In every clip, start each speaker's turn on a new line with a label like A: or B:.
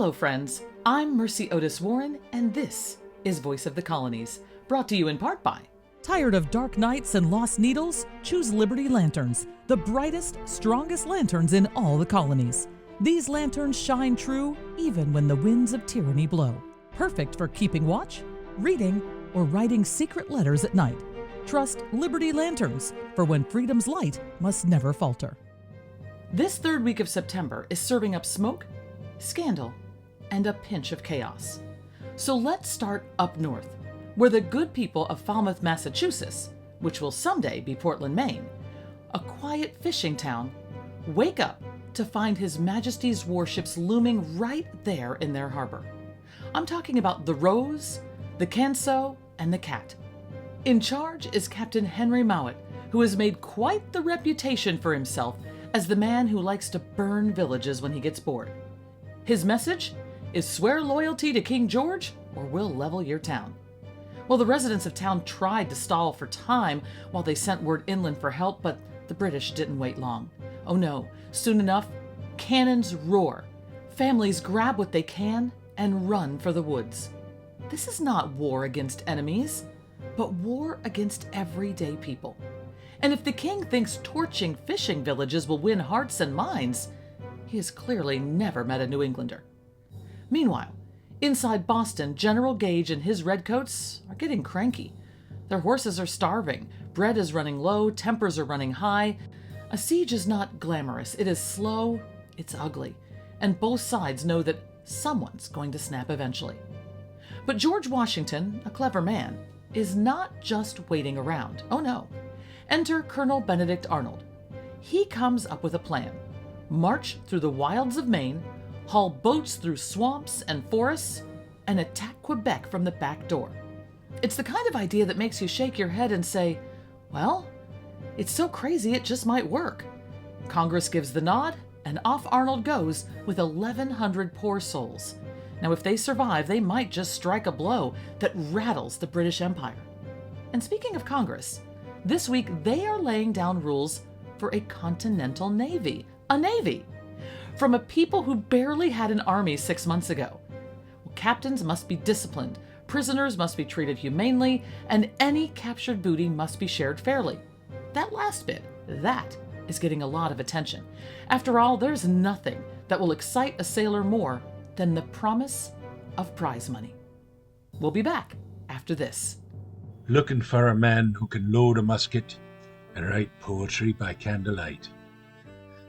A: Hello friends, I'm Mercy Otis Warren, and this is Voice of the Colonies, brought to you in part by...
B: Tired of dark nights and lost needles? Choose Liberty Lanterns, the brightest, strongest lanterns in all the colonies. These lanterns shine true even when the winds of tyranny blow. Perfect for keeping watch, reading, or writing secret letters at night. Trust Liberty Lanterns, for when freedom's light must never falter.
A: This third week of September is serving up smoke, scandal, and a pinch of chaos. So let's start up north, where the good people of Falmouth, Massachusetts, which will someday be Portland, Maine, a quiet fishing town, wake up to find His Majesty's warships looming right there in their harbor. I'm talking about the Rose, the Canso, and the Cat. In charge is Captain Henry Mowat, who has made quite the reputation for himself as the man who likes to burn villages when he gets bored. His message is swear loyalty to King George or we'll level your town. Well, the residents of town tried to stall for time while they sent word inland for help, but the British didn't wait long. Oh no, soon enough, cannons roar. Families grab what they can and run for the woods. This is not war against enemies, but war against everyday people. And if the king thinks torching fishing villages will win hearts and minds, he has clearly never met a New Englander. Meanwhile, inside Boston, General Gage and his redcoats are getting cranky. Their horses are starving, bread is running low, tempers are running high. A siege is not glamorous, it is slow, it's ugly, and both sides know that someone's going to snap eventually. But George Washington, a clever man, is not just waiting around. Oh no. Enter Colonel Benedict Arnold. He comes up with a plan. March through the wilds of Maine, haul boats through swamps and forests, and attack Quebec from the back door. It's the kind of idea that makes you shake your head and say, well, it's so crazy it just might work. Congress gives the nod, and off Arnold goes with 1,100 poor souls. Now, if they survive, they might just strike a blow that rattles the British Empire. And speaking of Congress, this week they are laying down rules for a continental navy. A navy! From a people who barely had an army 6 months ago. Well, captains must be disciplined, prisoners must be treated humanely, and any captured booty must be shared fairly. That last bit, that is getting a lot of attention. After all, there's nothing that will excite a sailor more than the promise of prize money. We'll be back after this.
C: Looking for a man who can load a musket and write poetry by candlelight.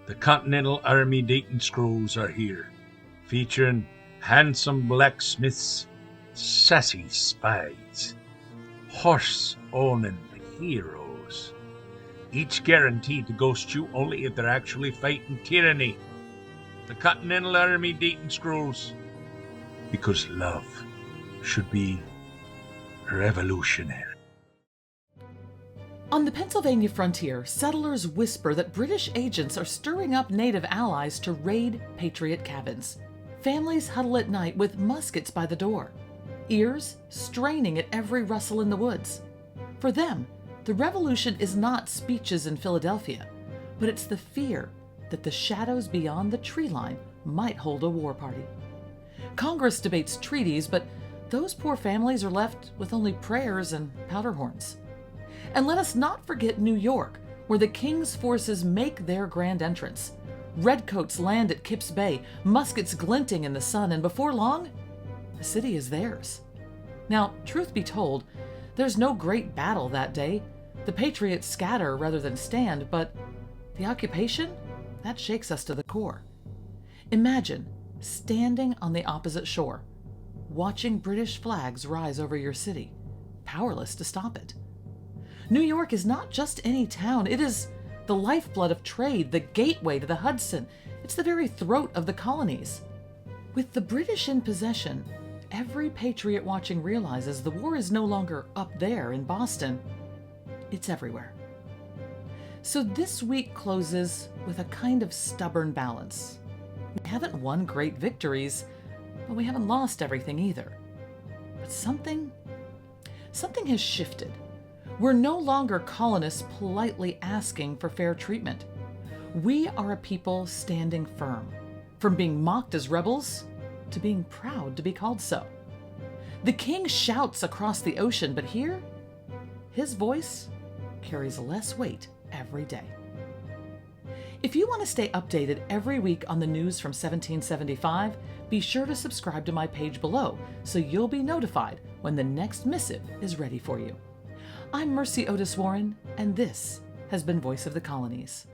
C: The Continental Army Dayton Scrolls are here, featuring handsome blacksmiths, sassy spies, horse-owning heroes, each guaranteed to ghost you only if they're actually fighting tyranny. The Continental Army Dayton Scrolls, because love should be revolutionary.
A: On the Pennsylvania frontier, settlers whisper that British agents are stirring up native allies to raid Patriot cabins. Families huddle at night with muskets by the door, ears straining at every rustle in the woods. For them, the revolution is not speeches in Philadelphia, but it's the fear that the shadows beyond the tree line might hold a war party. Congress debates treaties, but those poor families are left with only prayers and powder horns. And let us not forget New York, where the King's forces make their grand entrance. Redcoats land at Kips Bay, muskets glinting in the sun, and before long, the city is theirs. Now, truth be told, there's no great battle that day. The Patriots scatter rather than stand, but the occupation, that shakes us to the core. Imagine standing on the opposite shore, watching British flags rise over your city, powerless to stop it. New York is not just any town, it is the lifeblood of trade, the gateway to the Hudson. It's the very throat of the colonies. With the British in possession, every patriot watching realizes the war is no longer up there in Boston, it's everywhere. So this week closes with a kind of stubborn balance. We haven't won great victories, but we haven't lost everything either. But something has shifted. We're no longer colonists politely asking for fair treatment. We are a people standing firm, from being mocked as rebels to being proud to be called so. The king shouts across the ocean, but here, his voice carries less weight every day. If you want to stay updated every week on the news from 1775, be sure to subscribe to my page below so you'll be notified when the next missive is ready for you. I'm Mercy Otis Warren, and this has been Voice of the Colonies.